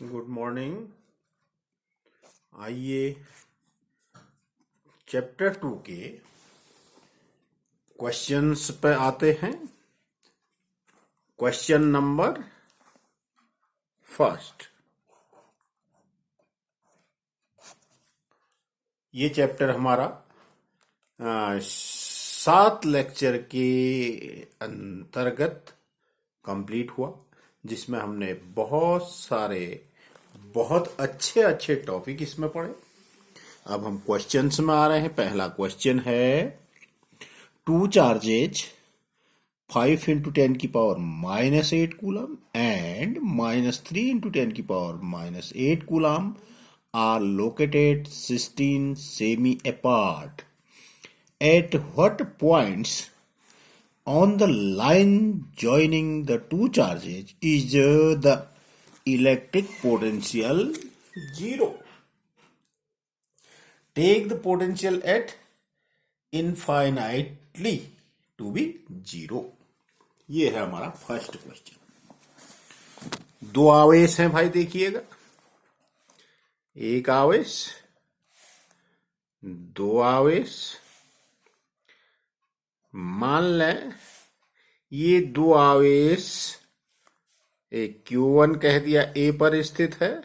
Good morning. आइए chapter 2 के questions पे आते हैं। Question number first. ये चैप्टर हमारा 7 लेक्चर के अंतर्गत कंप्लीट हुआ, जिसमें हमने बहुत सारे बहुत अच्छे अच्छे टॉपिक इसमें पढ़े। अब हम क्वेश्चंस में आ रहे हैं। पहला क्वेश्चन है, 2 चार्जेज 5 into 10 की पावर -8 कूलम and -3 into 10 की power -8 coulomb are located 16 semi apart. At what points on the line joining the 2 charges is the electric potential 0? Take the potential at infinitely to be 0. ये है हमारा first question. 2 आवेश हैं भाई, देखिएगा। एक आवेश, 2 आवेश। मान लें ये 2 आवेश एक Q1 कह दिया A पर स्थित है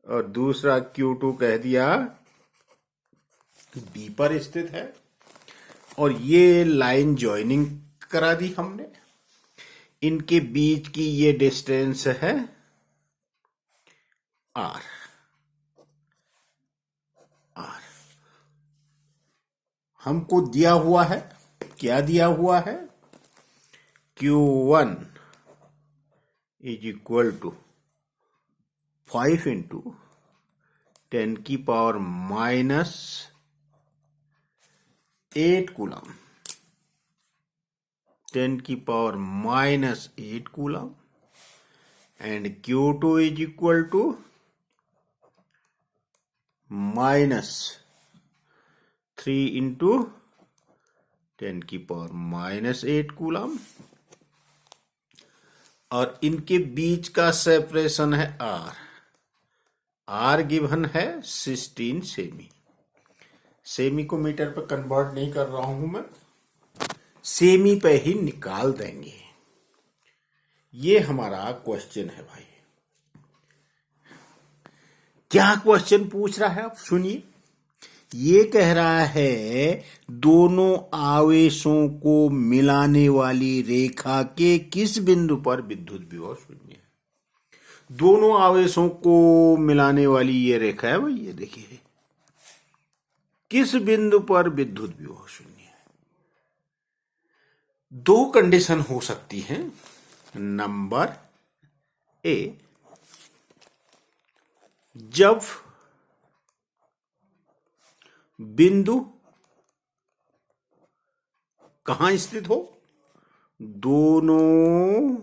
और दूसरा Q2 कह दिया B पर स्थित है, और ये लाइन ज्वाइनिंग करा दी हमने। इनके बीच की ये डिस्टेंस है R। हमको दिया हुआ है, क्या दिया हुआ है? Q1 is equal to 5 into 10 की पावर -8 कूलम, 10 की power -8 coulomb, and Q2 is equal to -3 into 10 की पावर -8 कूलम, और इनके बीच का सेपरेशन है R। R गिवन है 16 सेमी। सेमी को मीटर पर कन्वर्ट नहीं कर रहा हूं मैं, सेमी पे ही निकाल देंगे। ये हमारा क्वेश्चन है भाई। क्या क्वेश्चन पूछ रहा है, आप सुनिए। ये कह रहा है दोनों आवेशों को मिलाने वाली रेखा के किस बिंदु पर विद्युत विभव शून्य है। दोनों आवेशों को मिलाने वाली ये रेखा है भाई, ये देखिए, किस बिंदु पर विद्युत विभव शून्य है। 2 कंडीशन हो सकती हैं। नंबर ए, जब बिंदु कहां स्थित हो, दोनों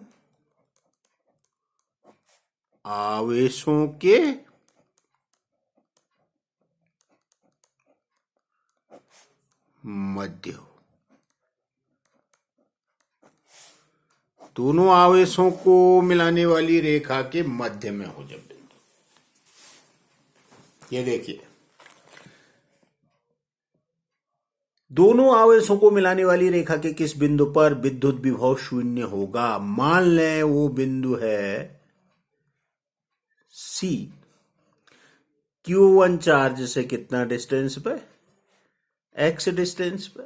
आवेशों के मध्य हो। दोनों आवेशों को मिलाने वाली रेखा के मध्य में हो जब बिंदु। ये देखिए, दोनों आवेशों को मिलाने वाली रेखा के किस बिंदु पर विद्युत विभव शून्य होगा। मान लें वो बिंदु है C। Q1 चार्ज से कितना डिस्टेंस पे, X डिस्टेंस पे,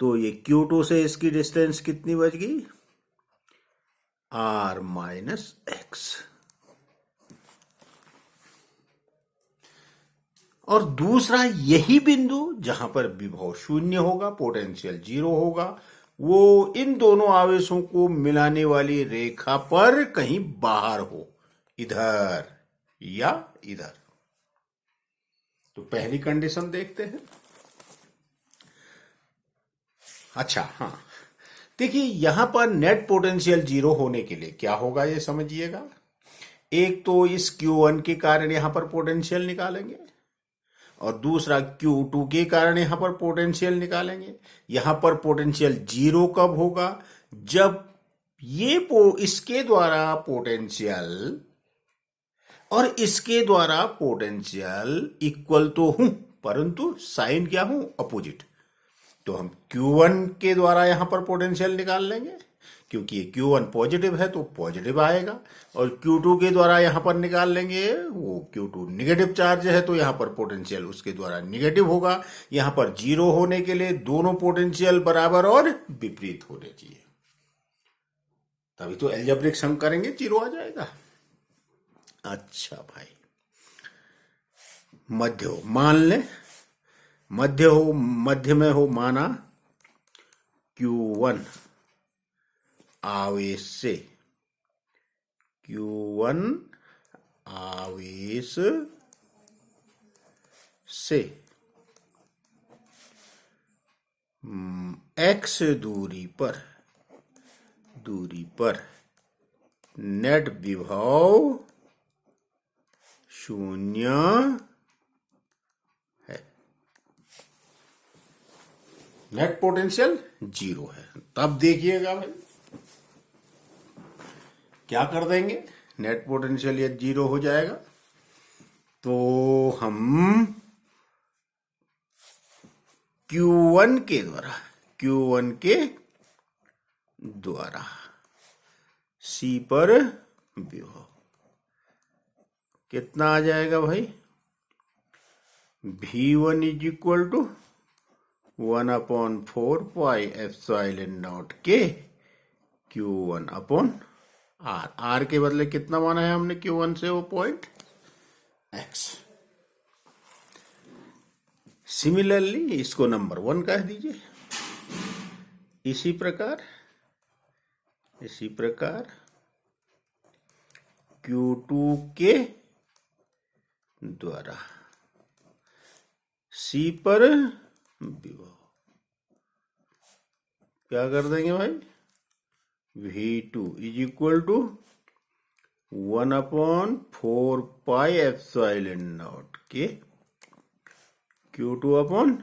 तो ये Q2 से इसकी डिस्टेंस कितनी बच गई, R -X। और दूसरा यही बिंदु जहां पर विभव शून्य होगा, पोटेंशियल 0 होगा, वो इन दोनों आवेशों को मिलाने वाली रेखा पर कहीं बाहर हो, इधर या इधर। तो पहली कंडीशन देखते हैं। अच्छा, हाँ, देखिए, यहां पर नेट पोटेंशियल 0 होने के लिए क्या होगा ये समझिएगा। एक तो इस Q1 के कारण यहां पर पोटेंशियल निकालेंगे, और दूसरा Q2 के कारण यहां पर पोटेंशियल निकालेंगे। यहां पर पोटेंशियल 0 कब होगा, जब इसके द्वारा पोटेंशियल और इसके द्वारा पोटेंशियल इक्वल तो हूं, परंतु साइन क्या हूं, अपोजिट। तो हम Q1 के द्वारा यहां पर पोटेंशियल निकाल लेंगे, क्योंकि ये Q1 पॉजिटिव है तो पॉजिटिव आएगा, और Q2 के द्वारा यहां पर निकाल लेंगे, वो Q2 निगेटिव चार्ज है तो यहां पर पोटेंशियल उसके द्वारा निगेटिव होगा। यहां पर जीरो होने के लिए दोनों पोटेंशियल बराबर और विपरीत होने चाहिए, तभी तो एल्जेब्रिक सम करेंगे जीरो आ जाएगा। अच्छा भाई, मध्य हो, मान ले मध्य में हो माना Q1 आवेश से, Q1 आवेश से x दूरी पर नेट विभव 0 है, नेट पोटेंशियल 0 है। तब देखिएगा भाई क्या कर देंगे, नेट पोटेंशियल ये 0 हो जाएगा, तो हम Q1 के द्वारा C पर विभव कितना आ जाएगा भाई, V1 is equal to 1/4 pi epsilon not के Q1 अपॉन R। R के बदले कितना माना है हमने Q1 से, वो पॉइंट X। सिमिलरली इसको नंबर 1 कह दीजिए। इसी प्रकार Q2 के द्वारा C पर विभव क्या कर देंगे भाई, V2 is equal to 1/4 pi epsilon not के Q2 अपॉन,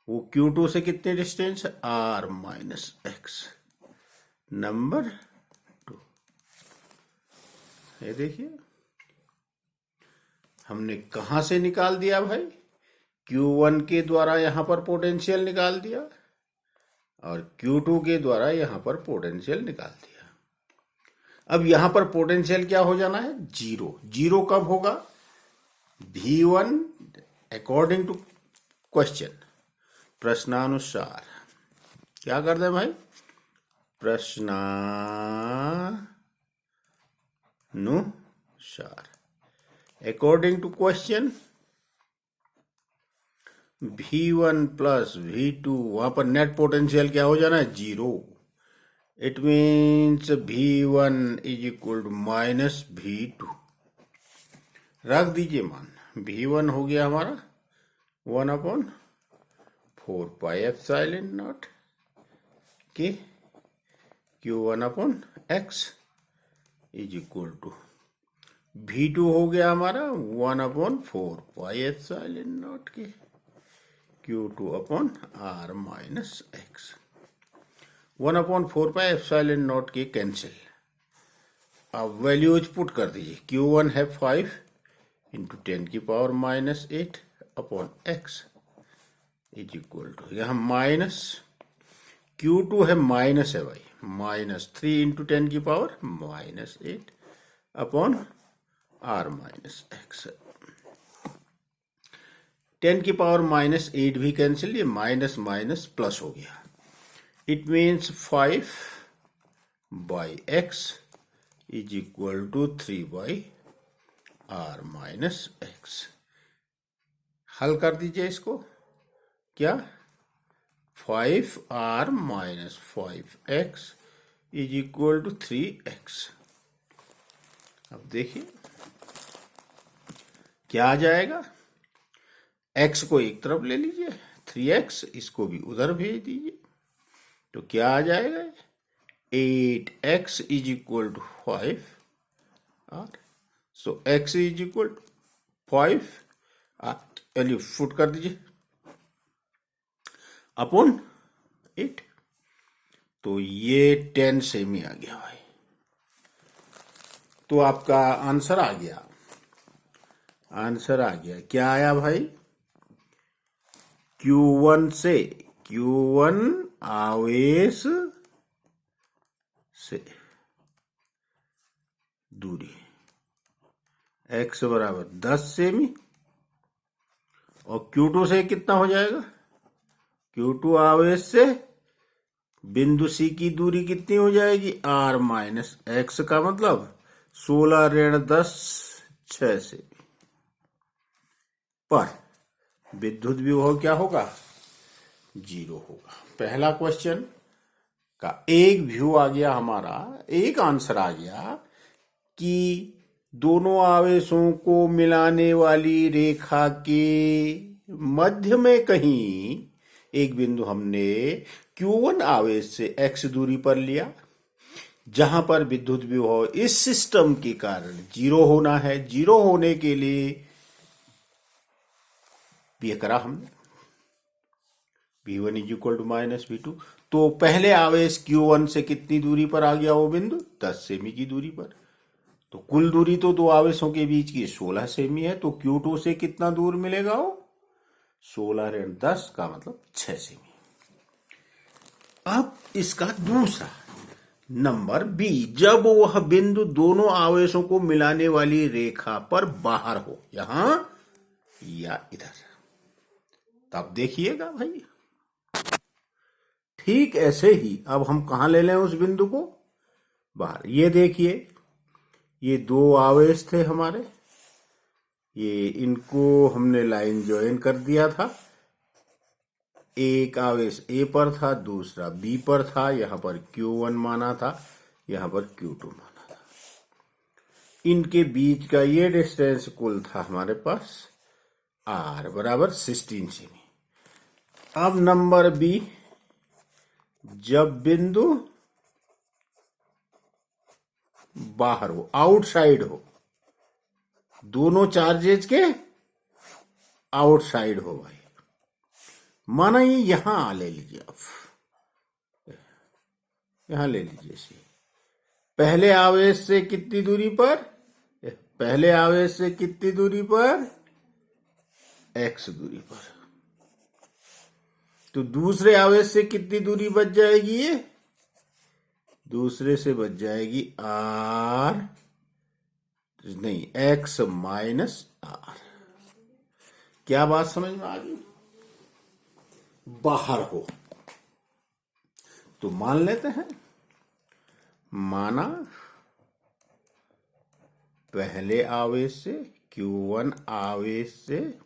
वो Q2 से कितने डिस्टेंस है, R माइनस X, नंबर 2। ये देखिए हमने कहां से निकाल दिया भाई, Q1 के द्वारा यहां पर पोटेंशियल निकाल दिया और Q2 के द्वारा यहां पर पोटेंशियल निकाल दिया। अब यहां पर पोटेंशियल क्या हो जाना है, 0। 0 कब होगा, V1 अकॉर्डिंग टू क्वेश्चन, प्रश्नानुसार। क्या कर दे भाई, प्रश्नानुसार according to question V1 plus V2, वहां पर नेट पोटेंशियल क्या हो जाना है, 0। It means V1 is equal to minus V2। रख दीजिए मान, V1 हो गया हमारा 1/4 पाई एप्सिलॉन नॉट के Q1 upon X is equal to V2 हो गया हमारा 1/4 पाई एप्सिलॉन नॉट के Q2 upon R minus X। 1/4 pi epsilon not के कैंसिल। अब वैल्यूज पुट कर दीजिए, Q1 है 5 इंटू 10 की power minus 8 upon X is equal to, यहां माइनस, Q2 है माइनस है भाई, माइनस 3 इंटू 10 की power minus 8 upon R minus X। 10 की पावर माइनस 8 भी कैंसिल, ये माइनस माइनस प्लस हो गया। It means 5 by X is equal to 3 by R minus X। हल कर दीजिए इसको, क्या, 5R minus 5X is equal to 3X। अब देखिए क्या आ जाएगा, X को एक तरफ ले लीजिए, 3X इसको भी उधर भेज दीजिए, तो क्या आ जाएगा, 8X is equal to 5R। So X is equal to 5, value put कर दीजिए अपॉन 8। तो ये 10 सेमी आ गया भाई। तो आपका आंसर आ गया। आंसर आ गया, क्या आया भाई? Q1 से, Q1 आवेश से दूरी x बराबर 10 सेमी, और Q2 से कितना हो जाएगा? Q2 आवेश से बिंदु C की दूरी कितनी हो जाएगी? R माइनस एक्स, का मतलब 16 ऋण 10 6 सेमी। पर विद्युत विभव क्या होगा? 0 होगा। पहला क्वेश्चन का एक व्यू आ गया हमारा, एक आंसर आ गया कि दोनों आवेशों को मिलाने वाली रेखा के मध्य में कहीं एक बिंदु हमने Q1 आवेश से x दूरी पर लिया, जहां पर विद्युत विभव इस सिस्टम के कारण 0 होना है। 0 होने के लिए ये करा हमने, V1 इज माइनस V2। तो पहले आवेश Q1 से कितनी दूरी पर आ गया वो बिंदु? 10 सेमी की दूरी पर। तो कुल दूरी तो दो आवेशों के बीच की 16 सेमी है, तो Q2 से कितना दूर मिलेगा वो? 16 ऋण 10, का मतलब 6 सेमी। अब इसका दूसरा नंबर बी, जब वह बिंदु दोनों आवेशों को मिलाने वाली रेखा पर बाहर हो, यहां या इधर, तब देखिएगा भाई। ठीक ऐसे ही अब हम कहां ले लें उस बिंदु को? बाहर। ये देखिए, ये दो आवेश थे हमारे, ये इनको हमने लाइन ज्वाइन कर दिया था। एक आवेश A पर था, दूसरा B पर था। यहां पर Q1 माना था, यहां पर Q2 माना था। इनके बीच का ये डिस्टेंस कुल था हमारे पास R बराबर 16 सेमी। अब नंबर B, जब बिंदु बाहर हो, आउटसाइड हो, दोनों चार्जेज के आउटसाइड हो भाई, माना ये यहां ले लीजिए, आप यहां ले लीजिए सी। पहले आवेश से कितनी दूरी पर? पहले आवेश से कितनी दूरी पर? x दूरी पर। तो दूसरे आवेश से कितनी दूरी बच जाएगी? ये दूसरे से बच जाएगी r, नहीं, x माइनस r। क्या बात समझ में आ गई? बाहर हो तो मान लेते हैं, माना पहले आवेश से, Q1 आवेश से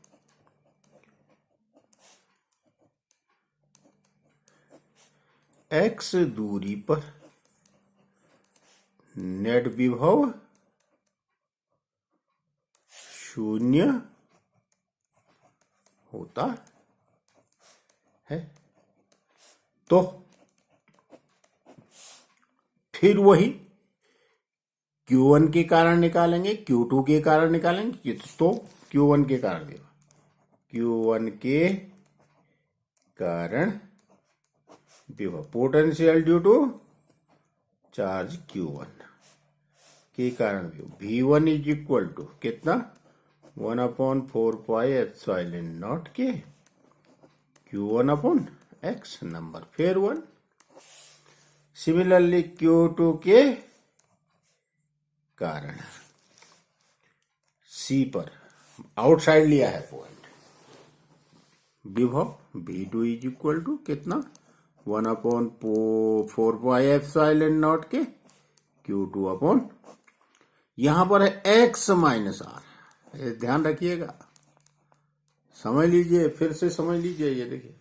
x दूरी पर नेट विभव 0 होता है। तो फिर वही Q1 के कारण निकालेंगे, Q2 के कारण निकालेंगे। तो Q1 के कारण, Q1 के कारण विभव, potential due to charge Q1 के कारण V1 इज इक्वल टू कितना? 1/4πε0 के Q1/x, नंबर फिर 1। सिमिलरली Q2 के कारण C पर आउटसाइड लिया है पॉइंट, विभव V2 इज इक्वल टू कितना? 1/4πε0 के Q2 यहां पर है x माइनस r। ध्यान रखिएगा, समझ लीजिए, फिर से समझ लीजिए। ये देखिए,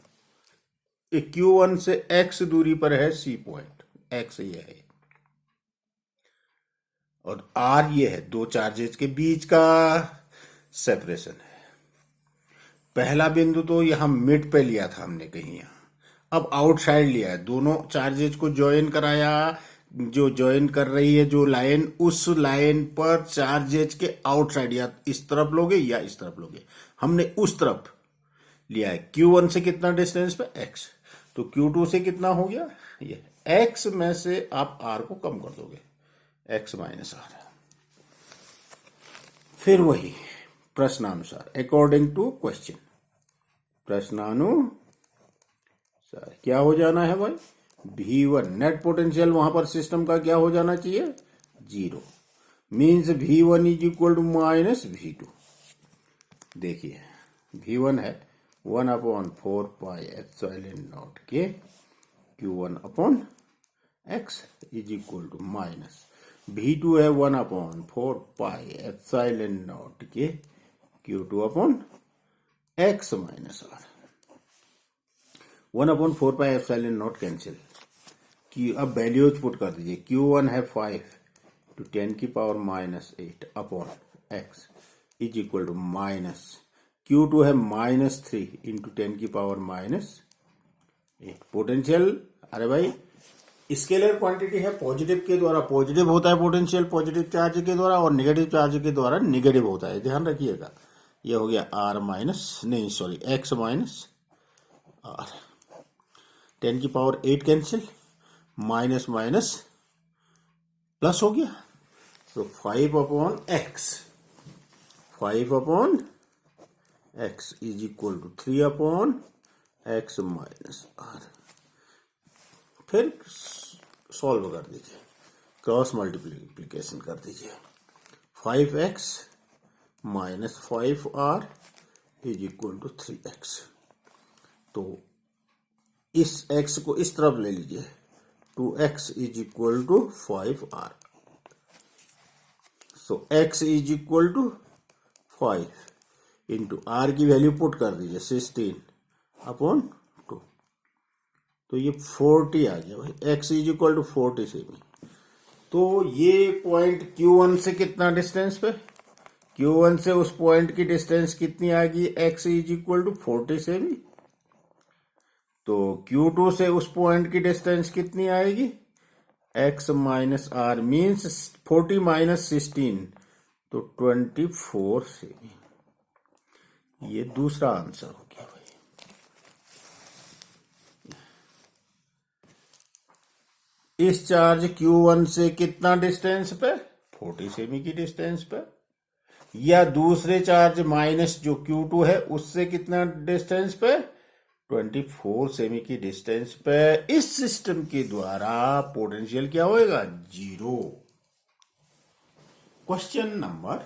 Q1 से x दूरी पर है C पॉइंट, x ये है, और R ये है, दो चार्जेस के बीच का सेपरेशन है। पहला बिंदु तो यहां मिड पे लिया था हमने कहीं, यहां अब आउटसाइड लिया है, दोनों चार्जेस को ज्वाइन कराया। जो ज्वाइन कर रही है जो लाइन, उस लाइन पर चार्जेज के आउटसाइड, या इस तरफ लोगे या इस तरफ लोगे, हमने उस तरफ लिया है। Q1 से कितना डिस्टेंस पे? x। तो Q2 से कितना हो गया? ये एक्स में से आप आर को कम कर दोगे, एक्स माइनस आर। फिर वही प्रश्नानुसार, अकॉर्डिंग टू क्वेश्चन, प्रश्नानुसार क्या हो जाना है भाई, V1 नेट पोटेंशियल वहां पर सिस्टम का क्या हो जाना चाहिए, 0, means V1 is equal to minus V2। देखिए V1 है 1/4πε0 के Q1/x is equal to minus V2 है 1/4πε0 के Q2/x माइनस R। 1/4πε0 कैंसिल, अब वैल्यूज पुट कर दीजिए। Q1 है 5 to 10 की power -8 upon x is equal to minus Q2 है -3 इंटू 10 की पावर -8। पोटेंशियल, अरे भाई स्केलर क्वांटिटी है, पॉजिटिव के द्वारा पॉजिटिव होता है पोटेंशियल, पॉजिटिव चार्ज के द्वारा, और नेगेटिव चार्ज के द्वारा नेगेटिव होता है, ध्यान रखिएगा। ये हो गया x माइनस आर। 10 की power 8 cancel, minus minus plus हो गया, तो 5/x is equal to 3/x minus R. फिर सॉल्व कर दीजिए, क्रॉस मल्टीप्लिकेशन कर दीजिए। 5x minus 5r is equal to 3x। तो इस x को इस तरफ ले लीजिए, 2x is equal to 5r। So x is equal to 5 into r की वैल्यू पुट कर दीजिए 16/2, तो ये 40 आ गया भाई, x इज इक्वल टू 40 सेमी। तो ये पॉइंट Q1 से कितना डिस्टेंस पे, Q1 से उस पॉइंट की डिस्टेंस कितनी आएगी, x इज इक्वल टू 40 सेमी। तो Q2 से उस पॉइंट की डिस्टेंस कितनी आएगी, x minus R, means 40 minus 16, तो 24 सेमी। ये दूसरा आंसर हो गया भाई। इस चार्ज Q1 से कितना डिस्टेंस पे, 40 सेमी की डिस्टेंस पे, या दूसरे चार्ज माइनस जो Q2 है उससे कितना डिस्टेंस पे, 24 सेमी की डिस्टेंस पे इस सिस्टम के द्वारा पोटेंशियल क्या होएगा, 0। क्वेश्चन नंबर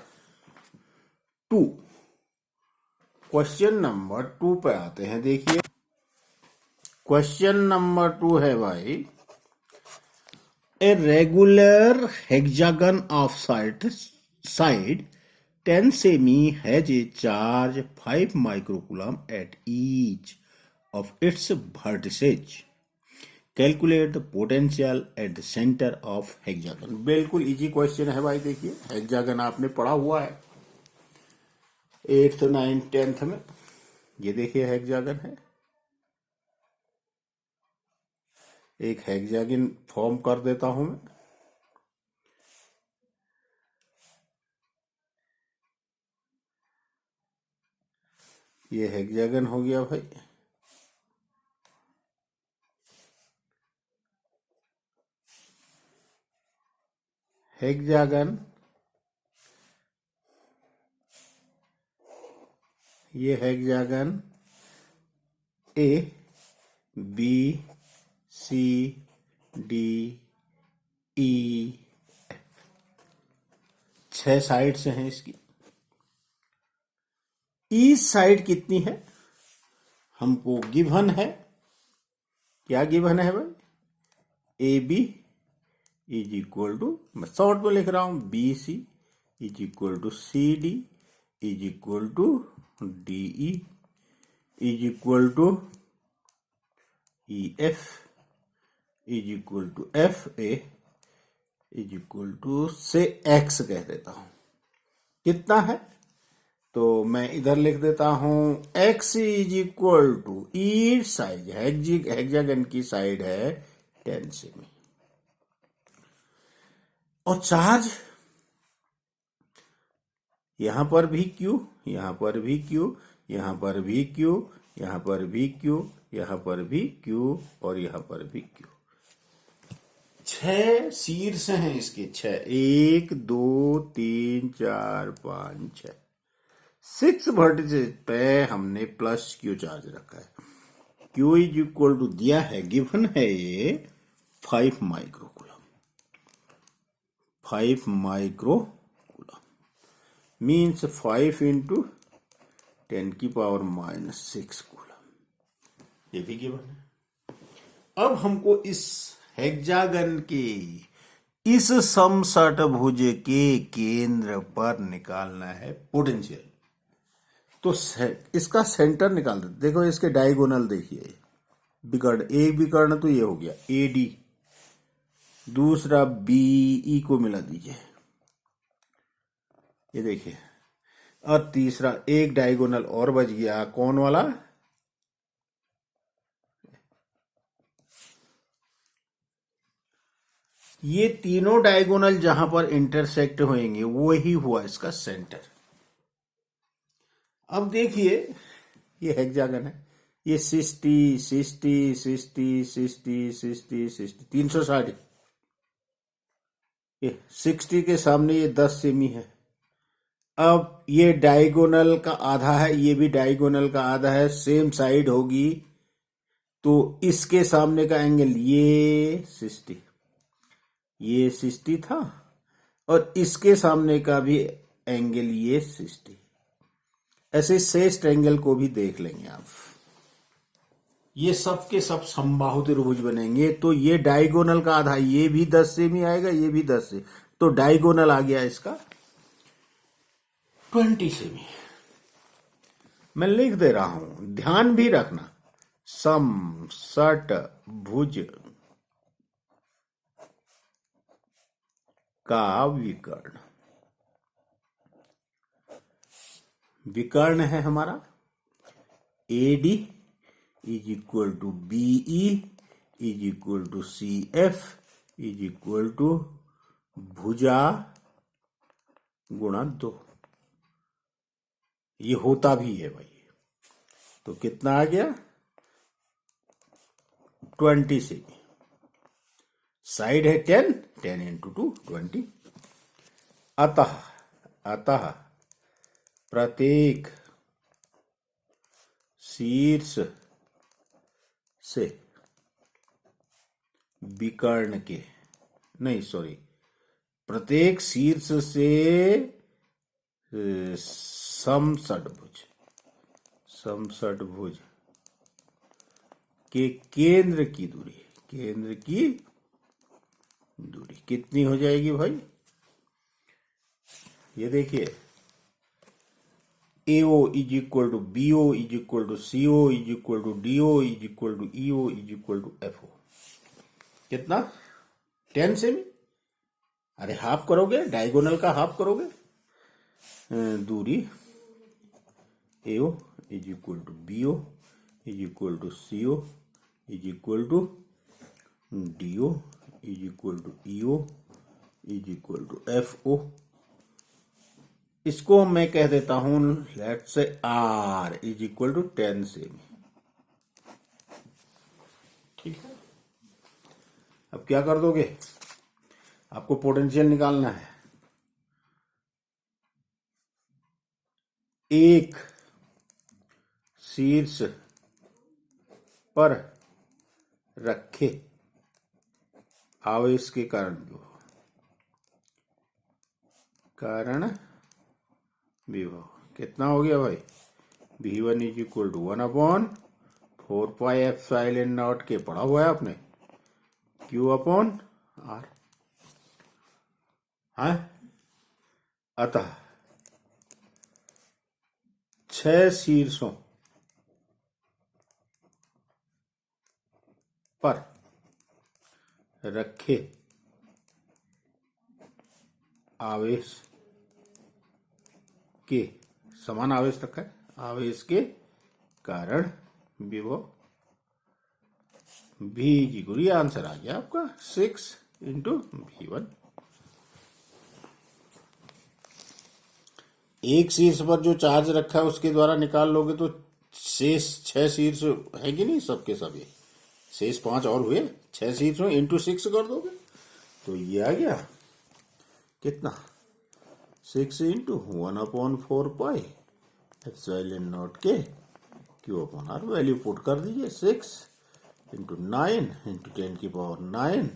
2, क्वेश्चन नंबर 2 पे आते हैं। देखिए क्वेश्चन नंबर 2 है भाई, a regular hexagon of side 10 semi has a charge 5 microcoulomb at each of its vertices. Calculate the potential at the center of hexagon. बिल्कुल इजी क्वेश्चन है भाई। देखिए हेक्सागन आपने पढ़ा हुआ है 8th 9th 10th में। ये देखिए हेक्सागन है, एक हेक्सागन फॉर्म कर देता हूं मैं। ये हेक्सागन हो गया भाई। हेक्सागन, ये hexagon A B C D E F, 6 sides हैं इसकी। ईच साइड कितनी है हमको गिवन है, क्या गिवन है भाई, A B is equal to, मैं शॉर्ट में लिख रहा हूं, B C is equal to C D is equal to D E is equal to E F is equal to F A is equal to से X कह देता हूं। कितना है, तो मैं इधर लिख देता हूं x is equal to each side, hexagon की साइड है 10 सेमी, और चार्ज यहां पर भी Q, यहां पर भी Q, यहां पर भी Q, यहां पर भी Q, यहां पर भी Q, और यहां पर भी Q। छह शीर्ष हैं इसके, छह, 1 2 3 4 5 6, 6 वर्टिसेस पे हमने प्लस क्यू चार्ज रखा है। क्यू इज इक्वल टू दिया है, गिवन है ये 5 माइक्रोकूलम, 5 माइक्रोकूलम मीन्स 5 इंटू 10⁻⁻6 कूलम, ये भी गिवन है। अब हमको इस हेक्सागन के इस समषटभुज के केंद्र पर निकालना है पोटेंशियल। तो इसका सेंटर निकाल देते। देखो इसके डायगोनल देखिए, विकर्ण, एक विकर्ण तो ये हो गया AD, दूसरा BE को मिला दीजिए, ये देखिए, और तीसरा एक डायगोनल और बच गया, कौन वाला, ये तीनों डायगोनल जहां पर इंटरसेक्ट होंगे वही हुआ इसका सेंटर। अब देखिए ये हेक्सागन है, ये 60 60 60 60 60 60 360, ये 60 के सामने ये 10 सेमी है। अब ये डायगोनल का आधा है, ये भी डायगोनल का आधा है, सेम साइड होगी, तो इसके सामने का एंगल ये 60, ये 60 था, और इसके सामने का भी एंगल ये 60। ऐसे शेष एंगल को भी देख लेंगे आप, ये सब के सब समबाहु त्रिभुज बनेंगे। तो ये डायगोनल का आधा, ये भी 10 सेमी आएगा, ये भी 10 से, तो डायगोनल आ गया इसका 20 सेमी। मैं लिख दे रहा हूं, ध्यान भी रखना, समषटभुज का विकर्ण, विकर्ण है हमारा AD is equal to BE is equal to CF is equal to भुजा गुणा 2। ये होता भी है भाई, तो कितना आ गया 20 से, साइड है 10, 10 इंटू 2 20। अतः प्रत्येक शीर्ष से विकर्ण के, नहीं सॉरी, प्रत्येक शीर्ष से समषटभुज के केंद्र की दूरी, केंद्र की दूरी कितनी हो जाएगी भाई, ये देखिए, AO is equal to BO is equal to CO is equal to DO is equal to EO is equal to FO। कितना 10 सेमी, अरे हाफ करोगे, डायगोनल का हाफ करोगे, दूरी AO is equal to BO is equal to CO is equal to DO is equal to EO is equal to FO। इसको मैं कह देता हूं, let's say R is equal to 10 सेमी। ठीक है, अब क्या कर दोगे, आपको पोटेंशियल निकालना है। एक शीर्ष पर रखे आवेश के कारण विभव कितना हो गया भाई, V1 इज इक्वल टू 1/4πε0 के पढ़ा हुआ है आपने, Q/R। हाँ, अतः 6 शीर्षों पर रखे आवेश के, समान आवेश रखा है, आवेश के कारण विभव V जी गुरी, आंसर आ गया आपका 6 इंटू V1। एक शीर्ष पर जो चार्ज रखा है उसके द्वारा निकाल लोगे तो शेष 6 शीर्ष है कि नहीं, सबके सब, ये शेष 5 और हुए, 6 शीर्ष इंटू 6 कर दोगे तो ये आ गया कितना 6 इंटू 1/4 पाई एप्सिलॉन नॉट के Q upon R. Value put कर दीजिए 6 इंटू 9 इंटू 10⁹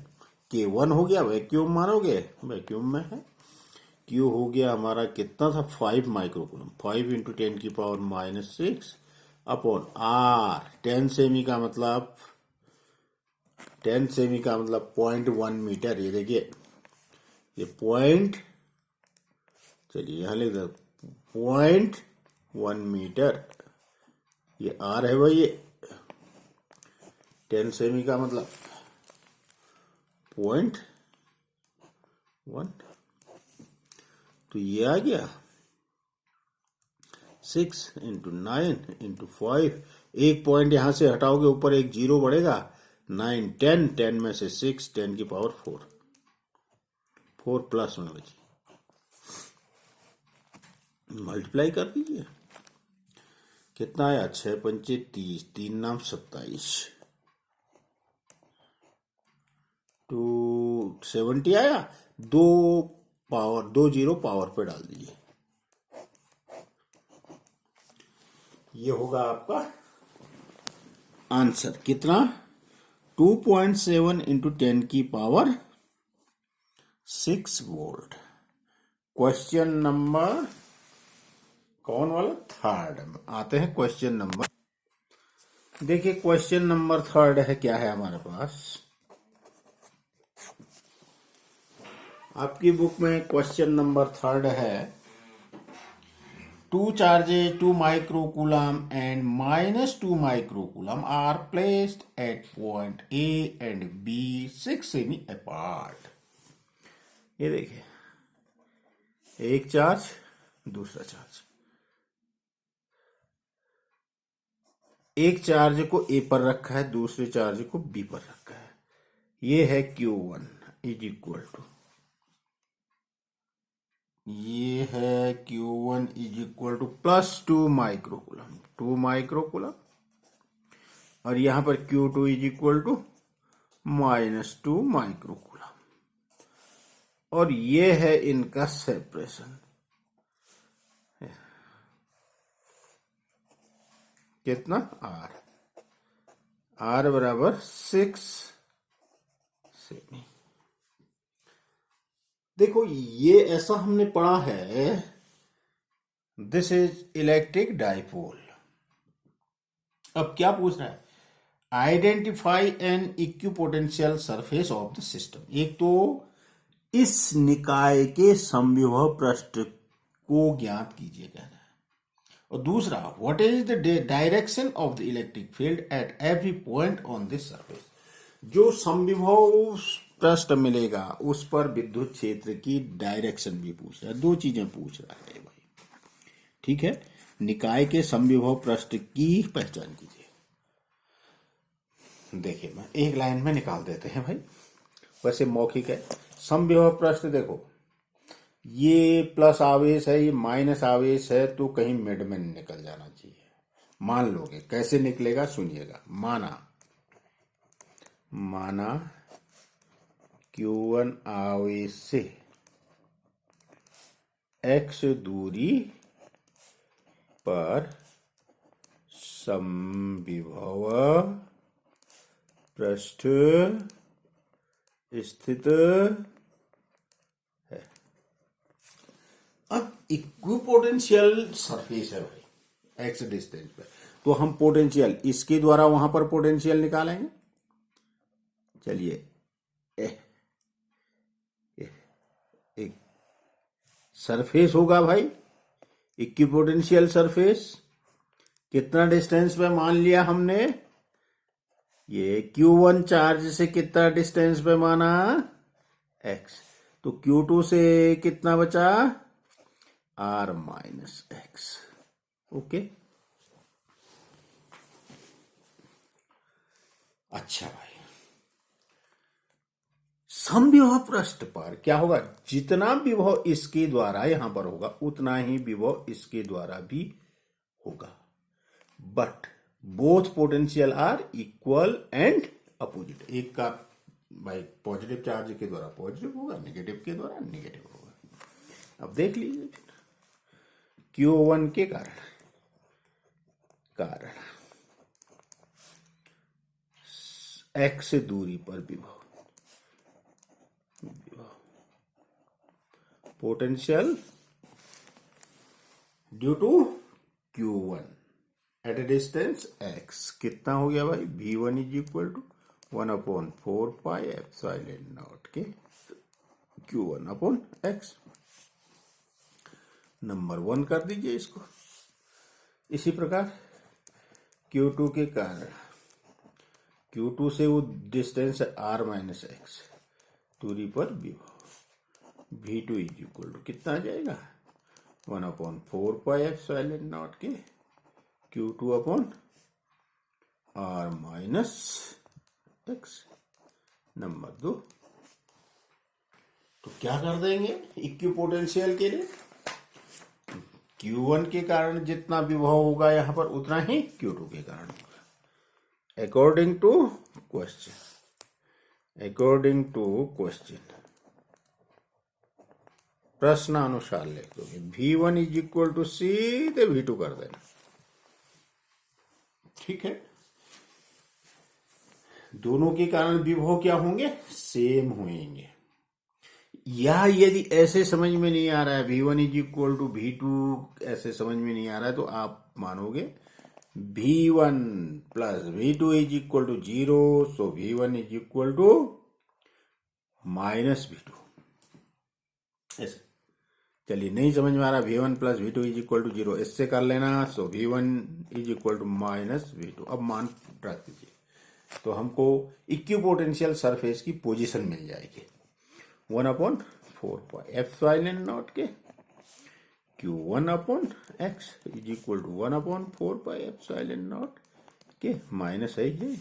के 1 हो गया। वैक्यूम मानोगे, वैक्यूम में है। क्यू हो गया हमारा कितना था 5 माइक्रोकूलम। 5 इंटू 10⁻⁻6 अपॉन आर। 10 सेमी का मतलब 0.1 मीटर। ये देखिए ये पॉइंट, चलिए यहां लिख दो 0.1 मीटर। ये आर है भाई। ये 10 सेमी का मतलब 0.1। तो ये आ गया 6 इंटू 9 इंटू 5। एक पॉइंट यहां से हटाओगे ऊपर एक जीरो बढ़ेगा। 9 10, 10 में से 6 10⁴ 4 प्लस में बची। मल्टीप्लाई कर दीजिए कितना आया 6 पंचे 30, 3 नाम 27 270 आया। 2 जीरो पावर पे डाल दीजिए। ये होगा आपका आंसर कितना 2.7 इंटू 10⁻6 वोल्ट। क्वेश्चन नंबर कौन वाला थर्ड में आते हैं। क्वेश्चन नंबर देखिए, क्वेश्चन नंबर थर्ड है क्या है हमारे पास आपकी बुक में। क्वेश्चन नंबर थर्ड है 2 charges 2 microcoulomb and -2 microcoulomb are placed at point A and B 6 semi apart। ये देखिए एक चार्ज दूसरा चार्ज। एक चार्ज को ए पर रखा है, दूसरे चार्ज को बी पर रखा है। ये है Q1 इज इक्वल टू, ये है Q1 is equal to +2 microcoulomb 2 microcoulomb. और यहां पर Q2 is equal to -2 microcoulomb. और ये है इनका सेपरेशन कितना R बराबर 6 सेमी। देखो ये ऐसा हमने पढ़ा है, दिस इज इलेक्ट्रिक डाइपोल। अब क्या पूछ रहा है, identify N equipotential surface of the system. एक तो इस निकाय के समविभव पृष्ठ को ज्ञात कीजिए कह रहा है। और दूसरा, what is the direction of the electric field at every point on this surface. जो समविभव पृष्ठ मिलेगा उस पर विद्युत क्षेत्र की डायरेक्शन भी पूछ रहा है। दो चीजें पूछ रहा है भाई, ठीक है। निकाय के समविभव पृष्ठ की पहचान कीजिए। देखिए मैं एक लाइन में निकाल देते हैं भाई, वैसे मौखिक है। समविभव पृष्ठ देखो, ये प्लस आवेश है, ये माइनस आवेश है, तो कहीं मिड में निकल जाना चाहिए। मान लोगे, कैसे निकलेगा सुनिएगा। माना Q1 आवेश से x दूरी पर समविभव पृष्ठ स्थित है। अब इक्विपोटेंशियल सरफेस है भाई x डिस्टेंस पे, तो हम पोटेंशियल इसके द्वारा वहां पर पोटेंशियल निकालेंगे। चलिए एक सरफेस होगा भाई, इक्विपोटेंशियल सरफेस। कितना डिस्टेंस पे मान लिया हमने, ये Q1 चार्ज से कितना डिस्टेंस पे माना x, तो Q2 से कितना बचा R माइनस x। ओके, अच्छा भाई, समविभव पृष्ठ पर क्या होगा, जितना विभव इसके द्वारा यहां पर होगा उतना ही विभव इसके द्वारा भी होगा। But both potential are equal and opposite. एक का भाई पॉजिटिव चार्ज के द्वारा पॉजिटिव होगा, नेगेटिव के द्वारा नेगेटिव होगा। अब देख लीजिए Q1 के कारण x से दूरी पर विभव potential due to Q1 at a distance x कितना हो गया भाई, V1 is equal to 1/4 pi epsilon not के Q1 अपॉन x। नंबर 1 कर दीजिए इसको। इसी प्रकार Q2 के कारण Q2 से वो डिस्टेंस है r-x दूरी पर विभव V2 इज इक्वल टू कितना आ जाएगा, 1/4 पाई एप्सिलॉन नॉट के Q2 अपॉन r-x। नंबर 2। तो क्या कर देंगे इक्विपोटेंशियल के लिए, Q1 के कारण जितना विभव होगा यहां पर उतना ही Q2 के कारण होगा। अकॉर्डिंग टू क्वेश्चन प्रश्नानुसार लिख दोगे V1 इज इक्वल टू सीधे V2 कर देना, ठीक है। दोनों के कारण विभव क्या होंगे, सेम होंगे। या यदि ऐसे समझ में नहीं आ रहा है V1 is equal to V2 ऐसे समझ में नहीं आ रहा है, तो आप मानोगे V1 plus V2 is equal to 0, so V1 is equal to minus V2। ऐसे चलिए, नहीं समझ में आ रहा V1 plus V2 is equal to 0, इससे कर लेना, so V1 is equal to minus V2। अब मान रख दीजिए तो हमको इक्विपोटेंशियल सरफेस की पोजीशन मिल जाएगी 1/4 पाई एप्सिलॉन नॉट के Q1 upon x is equal to 1/4 pi epsilon not के माइनस है ये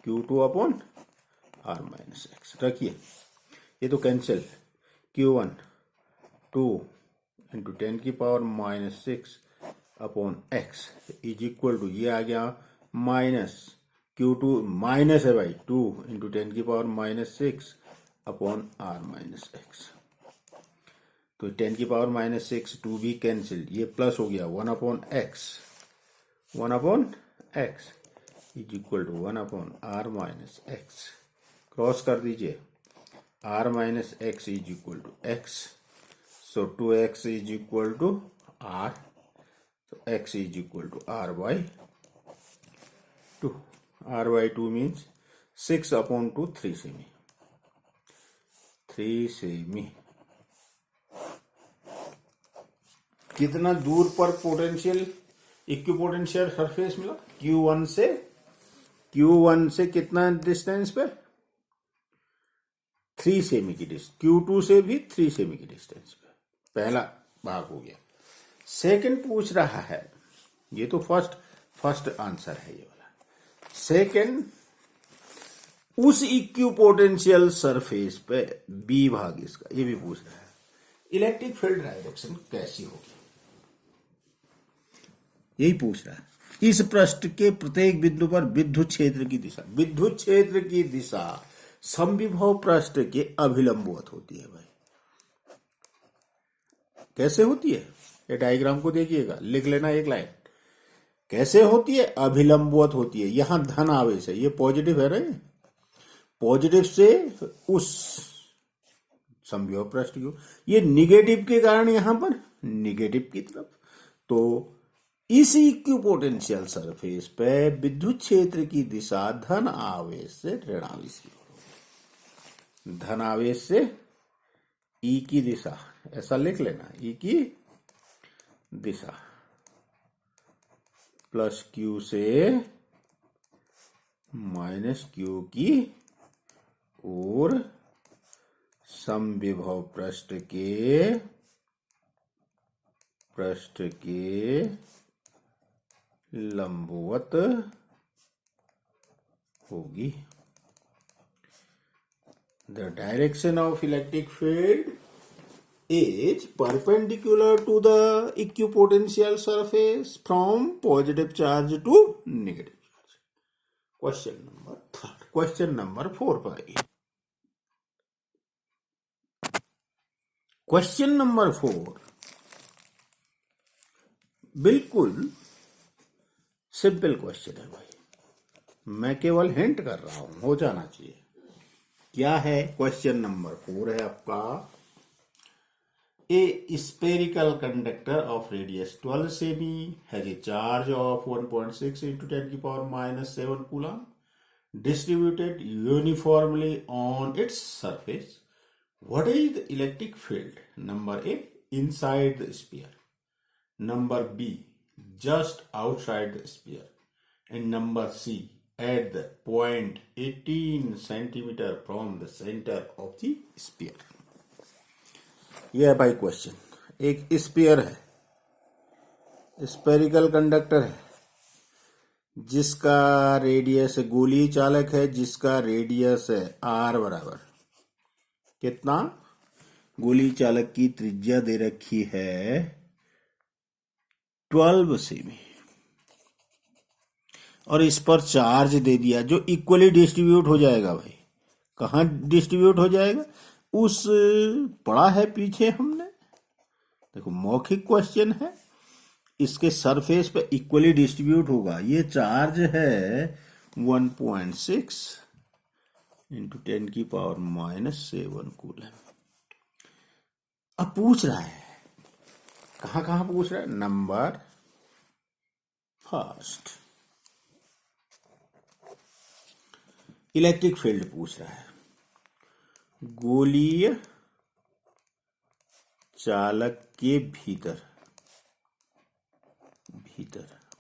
Q2 अपॉन r-x। रखिए ये तो कैंसिल, Q1 2 इंटू 10 की power -6 upon x is equal to ये आ गया माइनस Q2 माइनस है भाई 2 इंटू 10 की पावर -6 अपॉन r-x। तो 10 की पावर -6 2 भी कैंसिल, ये प्लस हो गया 1/x is equal to 1/r-x। Cross कर दीजिए, r-x is equal to x, so 2x is equal to r, तो x is equal to r/2। r/2 means 6/2 3 सेमी, 3 सेमी। कितना दूर पर पोटेंशियल इक्विपोटेंशियल सरफेस मिला, Q1 से कितना डिस्टेंस पे, 3 सेमी की डिस्टेंस, Q2 से भी 3 सेमी की डिस्टेंस पे। पहला भाग हो गया। सेकंड पूछ रहा है, ये तो फर्स्ट आंसर है ये वाला। सेकंड, उस इक्विपोटेंशियल सरफेस पे बी भाग इसका, ये भी पूछ रहा है इलेक्ट्रिक फील्ड डायरेक्शन कैसी होगी, यही पूछ रहा है। इस पृष्ठ के प्रत्येक बिंदु पर विद्युत क्षेत्र की दिशा समविभव पृष्ठ के अभिलंबवत होती है भाई। कैसे होती है, ये डायग्राम को देखिएगा, लिख लेना एक लाइन। कैसे होती है, अभिलंबवत होती है। यहां धन आवेश है, ये पॉजिटिव है रे, पॉजिटिव से उस समविभव पृष्ठ की, ये निगेटिव के कारण यहां पर निगेटिव की तरफ। तो इस इक्विपोटेंशियल सरफेस पे विद्युत क्षेत्र की दिशा धन आवेश से ऋण आवेश की होगी। धन आवेश से ई की दिशा, ऐसा लिख लेना, ई की दिशा प्लस क्यू से माइनस क्यू की ओर समविभव पृष्ठ के लंबवत होगी। The direction of electric field is perpendicular to the equipotential surface from positive charge to negative charge. Question number 4 पर क्वेश्चन नंबर 4 बिल्कुल सिंपल क्वेश्चन है भाई, मैं केवल हिंट कर रहा हूं, हो जाना चाहिए। क्या है? क्वेश्चन नंबर 4 है आपका, A spherical conductor of radius 12 cm has a charge of 1.6 into 10 की power minus 7 coulomb distributed uniformly on its surface. What is the electric field? Number A, inside the sphere. Number B, just outside the sphere. And number C, at the point 18 centimeter from the center of the sphere. यह है भाई question. एक sphere है, spherical conductor है, जिसका radius गोलीय चालक है, जिसका रेडियस है आर बराबर कितना? गोलीय चालक की त्रिज्या दे रखी है 12 सेमी, और इस पर चार्ज दे दिया जो इक्वली डिस्ट्रीब्यूट हो जाएगा भाई। कहाँ डिस्ट्रीब्यूट हो जाएगा? उस पढ़ा है पीछे हमने, देखो मौखिक क्वेश्चन है, इसके सरफेस पे इक्वली डिस्ट्रीब्यूट होगा। ये चार्ज है 1.6 इंटू 10 की पावर माइनस 7 कूलम। अब पूछ रहा है, कहाँ कहाँ पूछ रहा है? नंबर फर्स्ट इलेक्ट्रिक फील्ड पूछ रहा है। गोलीय चालक के भीतर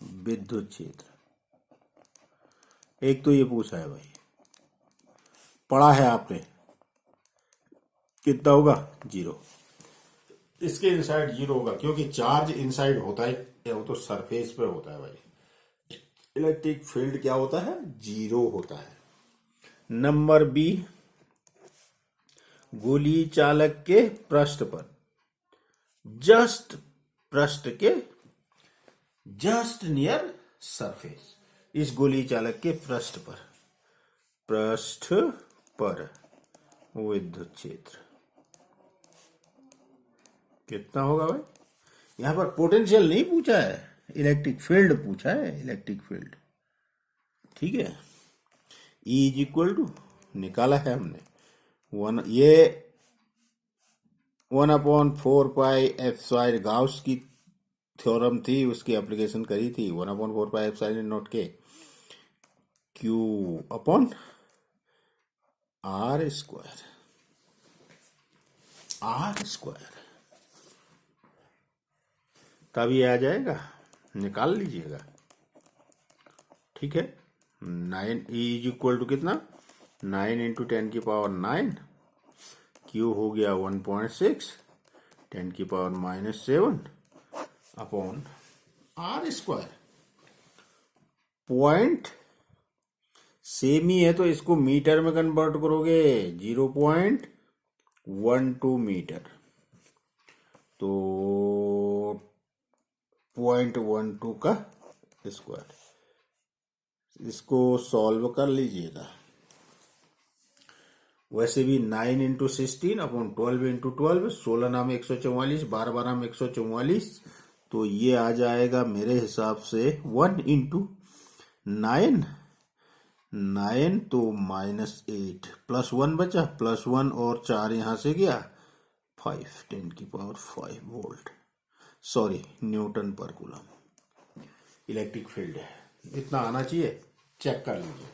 विद्युत क्षेत्र, एक तो ये पूछा है भाई, पढ़ा है आपने, कितना होगा? 0। इसके इनसाइड 0 होगा, क्योंकि चार्ज इनसाइड होता है, वो तो सरफेस पे होता है भाई। इलेक्ट्रिक फील्ड क्या होता है? 0 होता है। नंबर बी, गोलीय चालक के पृष्ठ पर, जस्ट पृष्ठ के जस्ट नियर सरफेस, इस गोलीय चालक के पृष्ठ पर विद्युत क्षेत्र कितना होगा भाई? यहां पर पोटेंशियल नहीं पूछा है, इलेक्ट्रिक फील्ड पूछा है, इलेक्ट्रिक फील्ड। ठीक है, E इज इक्वल टू निकाला है हमने 1/4 पाई एप्सिलॉन, गाउस की थ्योरम थी, उसकी एप्लीकेशन करी थी। 1/4 पाई एप्सिलॉन नॉट के क्यू अपॉन आर स्क्वायर, तब ये आ जाएगा, निकाल लीजिएगा। ठीक है, 9 E इज इक्वल टू कितना? 9 इंटू 10 की पावर 9, क्यू हो गया 1.6, 10 की power minus 7 upon R square. Point same ही है तो इसको मीटर में कन्वर्ट करोगे, 0.12 मीटर, तो 0.12 का स्क्वायर। इसको सॉल्व कर लीजिएगा। वैसे भी 9 इंटू 16 अपॉन 12 इंटू 12, 16 नाम 144, 12 नाम 144, तो ये आ जाएगा मेरे हिसाब से 1 इंटू 9 तो -8 प्लस 1 बचा, प्लस 1 और 4 यहां से गया 5, 10 की पावर 5 वोल्ट, सॉरी न्यूटन पर कूलम इलेक्ट्रिक फील्ड है। इतना आना चाहिए, चेक कर लीजिए,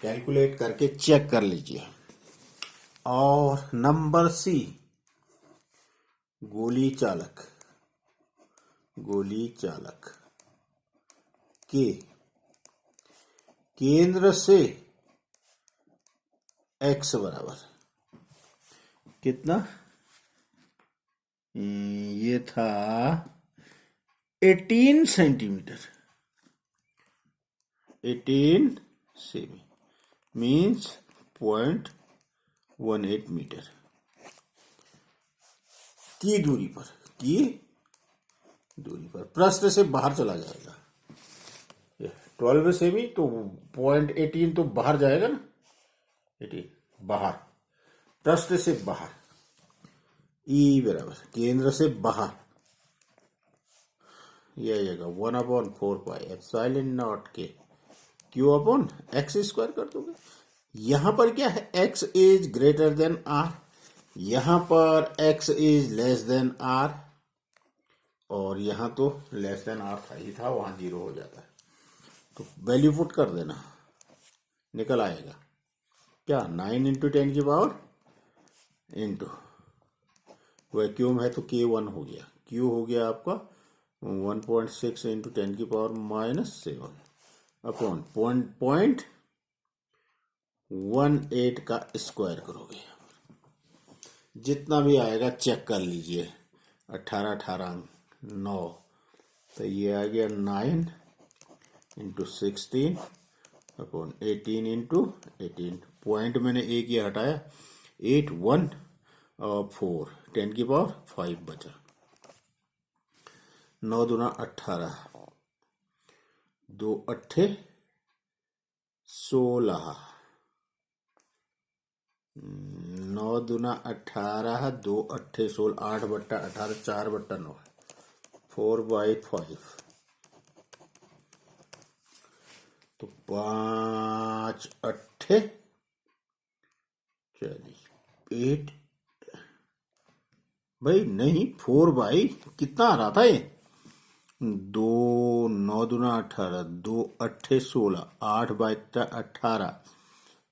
कैलकुलेट करके चेक कर लीजिए। और नंबर सी, गोलीय चालक के केंद्र से x बराबर कितना? ये था 18 सेंटीमीटर, 18 सेमी मीन्स 0.18 मीटर की दूरी पर पृष्ठ से बाहर चला जाएगा। 12 सेमी तो 0.18 तो बाहर जाएगा ना, 18 बाहर, पृष्ठ से बाहर, ई बराबर केंद्र से बाहर ये आएगा 1/4 पाई एप्सिलॉन नॉट के क्यू अपॉन एक्स स्क्वायर कर दोगे। यहां पर क्या है, एक्स इज ग्रेटर देन आर, यहां पर एक्स इज लेस देन आर, और यहां तो लेस देन आर था ही था, वहां 0 हो जाता है। तो वैल्यू पुट कर देना, निकल आएगा क्या 9 × 10⁻, इंटू वैक्यूम है तो K1 हो गया, Q हो गया आपका 1.6 × 10⁻⁻7 अपॉन 0.18 का स्क्वायर करोगे, जितना भी आएगा चेक कर लीजिए। 18 18 9, तो ये आ गया 9 × 16 अपॉन 18 × 18। पॉइंट मैंने एक ही हटाया, 8 1 और 4 10⁵ बचा। 9 दूना 18, 2 8 16, 9 दूना 18, 2 8 16, 8/18, 4/9, 4/5, तो 5 8 40, 8 भाई नहीं 4 कितना आ रहा था ये, 2 9 दूना 18, 2 8 16, 8/18,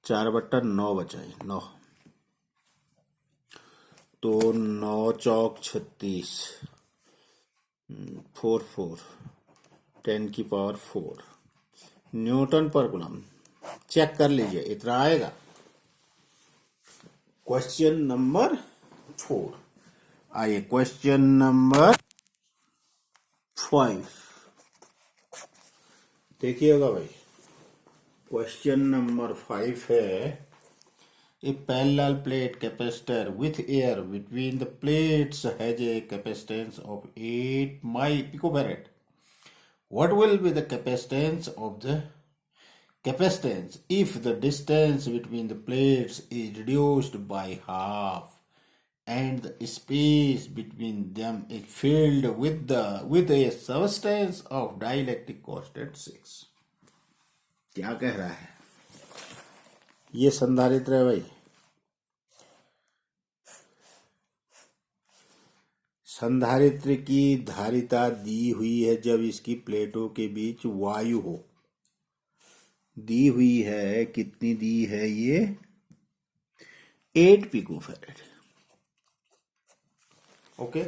4/9 बचा है 9, तो 9 चौक 36, 4 4 10⁴ न्यूटन पर कूलम। चेक कर लीजिए इतना आएगा। क्वेश्चन नंबर 4, आइए क्वेश्चन नंबर 5 देखिएगा भाई। क्वेश्चन नंबर 5 है, a parallel plate capacitor with air between the plates has a capacitance of 8 picofarad. What will be the capacitance of the capacitance if the distance between the plates is reduced by half and the space between them is filled with a substance of dielectric constant 6? क्या कह रहा है, ये संधारित्र है भाई। संधारित्र की धारिता दी हुई है जब इसकी प्लेटों के बीच वायु हो, दी हुई है, कितनी दी है ये 8 पिकोफैरेड। ओके,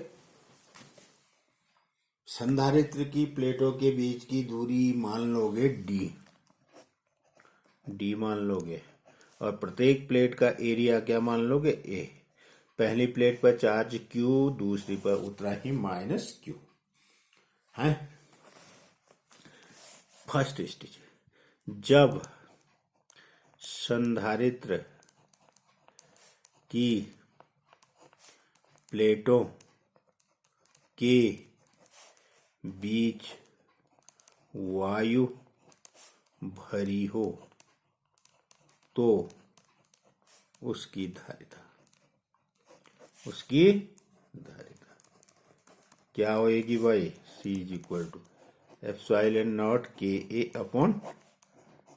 संधारित्र की प्लेटों के बीच की दूरी मान लोगे डी मान लोगे, और प्रत्येक प्लेट का एरिया क्या मान लोगे ए। पहली प्लेट पर चार्ज Q, दूसरी पर उतना ही -Q है। फर्स्ट स्टेज, जब संधारित्र की प्लेटों के बीच वायु भरी हो तो उसकी धारिता क्या होएगी भाई, C = ε0 KA upon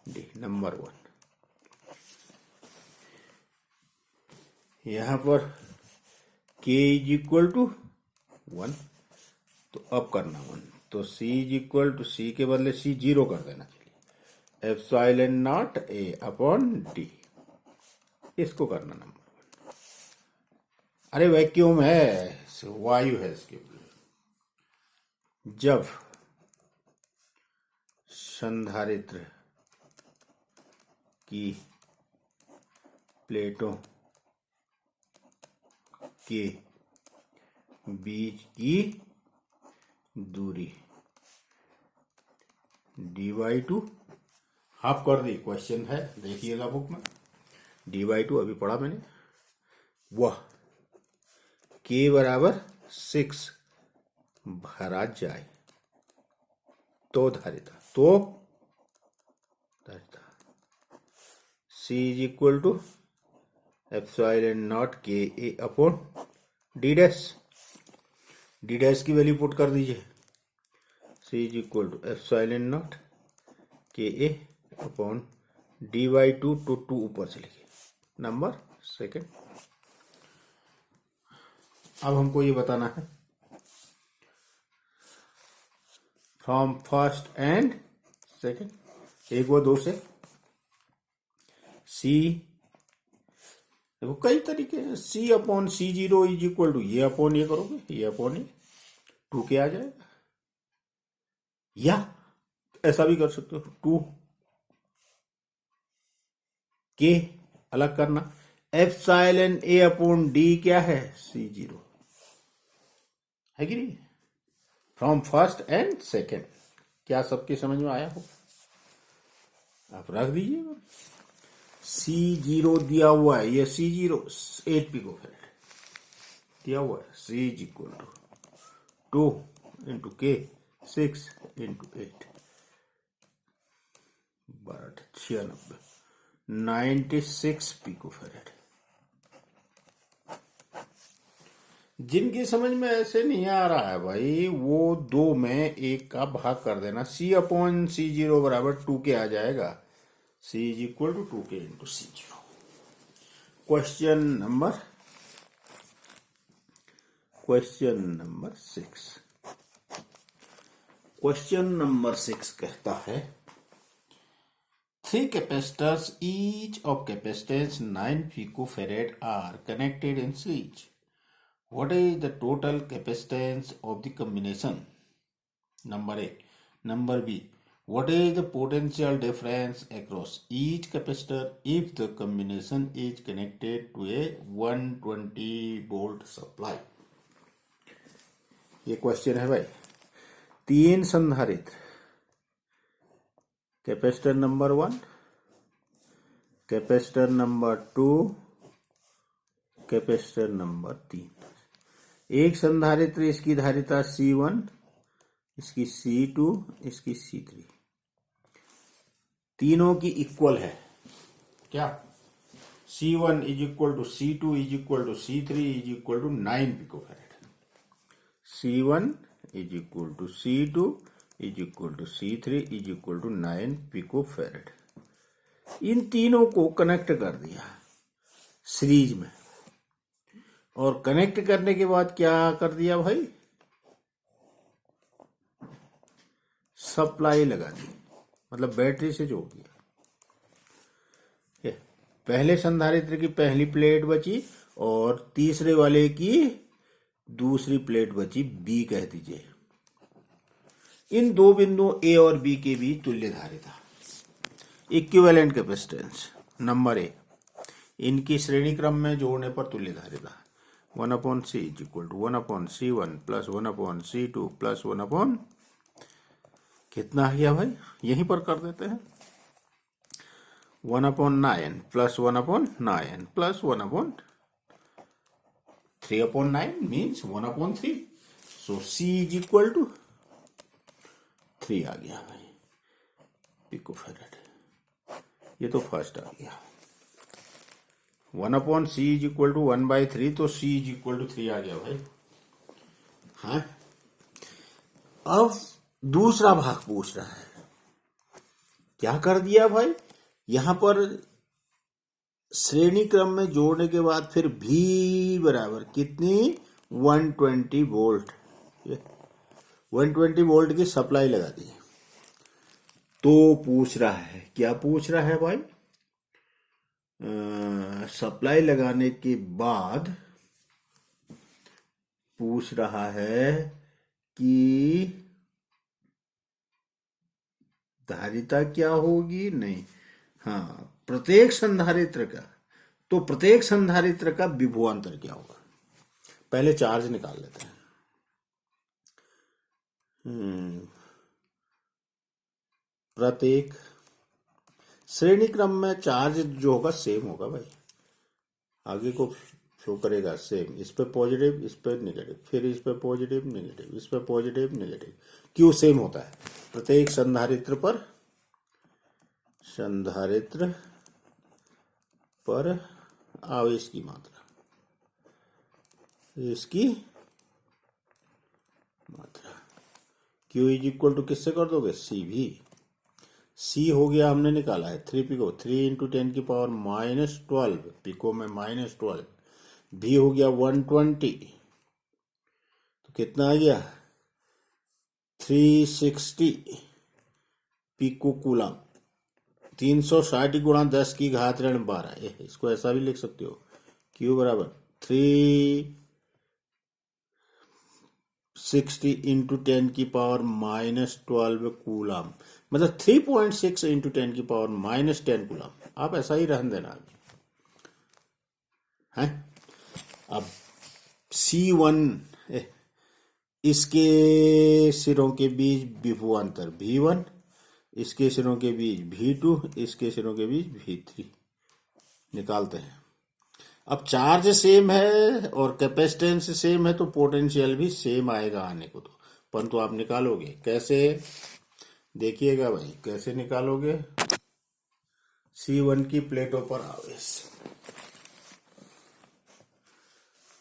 D। Number 1, यहां पर K = 1, तो अब करना 1, तो C के बदले C 0 कर देना। चलिए ε0 A अपॉन D, इसको करना नंबर 1। अरे वैक्यूम है, वायु है इसके ऊपर। जब संधारित्र की प्लेटों के बीच की दूरी d/2 हाफ कर दी, क्वेश्चन है देखिएगा बुक में, d/2 अभी पढ़ा मैंने, वह K = 6 भरा जाए तो धारिता C = ε0 KA upon D dash, D dash की वैल्यू पुट कर दीजिए, C is equal to epsilon not K A upon D by two, two ऊपर चलिए, नंबर सेकेंड। अब हमको ये बताना है फ्रॉम फर्स्ट एंड सेकेंड, एक व दो से सी, देखो कई तरीके हैं, C upon C zero is equal to ये अपॉन ये करोगे, ये अपॉन ये, टू के आ जाएगा, या ऐसा भी कर सकते हो, टू के अलग करना, एप्सिलॉन ए अपॉन डी क्या है, सी जीरो है कि नहीं, फ्रॉम फर्स्ट एंड सेकेंड। क्या सबके समझ में आया हो? आप रख दीजिएगा, सी जीरो दिया हुआ है, ये सी जीरो 8 पिको फैराड दिया हुआ है, सी इज इक्वल टू 2 इंटू के 6 इंटू 8 96 96 पिको फैराड। जिनकी समझ में ऐसे नहीं आ रहा है भाई, वो 2 में 1 का भाग कर देना, सी अपॉन सी जीरो बराबर 2 के आ जाएगा, सी इज इक्वल टू 2 के into C zero. Question number 6, question number 6 कहता है 3 capacitors each of capacitance 9 picofarad are connected in series. What is the total capacitance of the combination? Number A. Number B. What is the potential difference across each capacitor if the combination is connected to a 120 volt supply? ये question है भाई, 3 संधारित्र, capacitor number 1, capacitor number 2, capacitor number 3। एक संधारित्र, इसकी धारिता C1, इसकी C2, इसकी C3, तीनों की इक्वल है क्या, C1 is equal to C2 is equal to C3 is equal to 9 picofarad, C1 is equal to C2 is equal to C3 is equal to 9 picofarad. इन तीनों को कनेक्ट कर दिया सीरीज में, और कनेक्ट करने के बाद क्या कर दिया भाई, सप्लाई लगा दी, मतलब बैटरी से जोड़ दिया। पहले संधारित्र की पहली प्लेट बची और तीसरे वाले की दूसरी प्लेट बची, बी कह दीजिए। इन दो बिंदुओं ए और बी के बीच तुल्य धारिता, इक्विवेलेंट कैपेसिटेंस नंबर ए, इनकी श्रेणी क्रम में जोड़ने पर तुल्य धारिता 1/c is equal to 1/c1 plus 1/c2 plus 1 कितना आ गया भाई, यहीं पर कर देते हैं, 1/9 plus 1/9 plus 1/3/9 means 1/3, so c is equal to 3 आ गया भाई पिकोफैराड। ये तो फर्स्ट आ गया, 1/c इज इक्वल टू 1/3, तो c इज इक्वल टू 3 आ गया भाई। हाँ, अब दूसरा भाग पूछ रहा है, क्या कर दिया भाई, यहां पर श्रेणी क्रम में जोड़ने के बाद फिर भी बराबर कितनी 120 वोल्ट, 120 वोल्ट की सप्लाई लगा दी। तो पूछ रहा है, क्या पूछ रहा है भाई, सप्लाई लगाने के बाद पूछ रहा है कि धारिता क्या होगी, नहीं, हाँ, प्रत्येक संधारित्र का, तो प्रत्येक संधारित्र का विभवांतर क्या होगा, पहले चार्ज निकाल लेते हैं। प्रत्येक श्रेणी क्रम में चार्ज जो होगा सेम होगा भाई, आगे को फ्लो करेगा सेम, इस पे पॉजिटिव इस पे नेगेटिव, फिर इस पे पॉजिटिव नेगेटिव, इस पे पॉजिटिव नेगेटिव, क्यों सेम होता है, प्रत्येक संधारित्र पर आवेश की मात्रा इसकी मात्रा। Q इज इक्वल टू किससे कर दोगे? सी भी। सी हो गया, हमने निकाला है 3 पिको, 3 इंटू 10 की पावर -12, पिको में -12। भी हो गया 120, तो कितना आ गया? 360 पिको कूलम। 360 गुणा 10 की घात ऋण 12। इसको ऐसा भी लिख सकते हो, Q बराबर 360 इंटू 10 की पावर -12 कूलम, मतलब 3.6 इंटू 10 की पावर -10 कूलम। आप ऐसा ही रहने देना अभी है। अब C1, इसके सिरों के बीच विभवांतर V1, इसके सिरों के बीच V2, इसके सिरों के बीच V3 निकालते हैं। अब चार्ज सेम है और कैपेसिटेंस सेम है, तो पोटेंशियल भी सेम आएगा आने को, तो परंतु आप निकालोगे कैसे? देखिएगा भाई, कैसे निकालोगे? C1 की प्लेटों पर आवेश,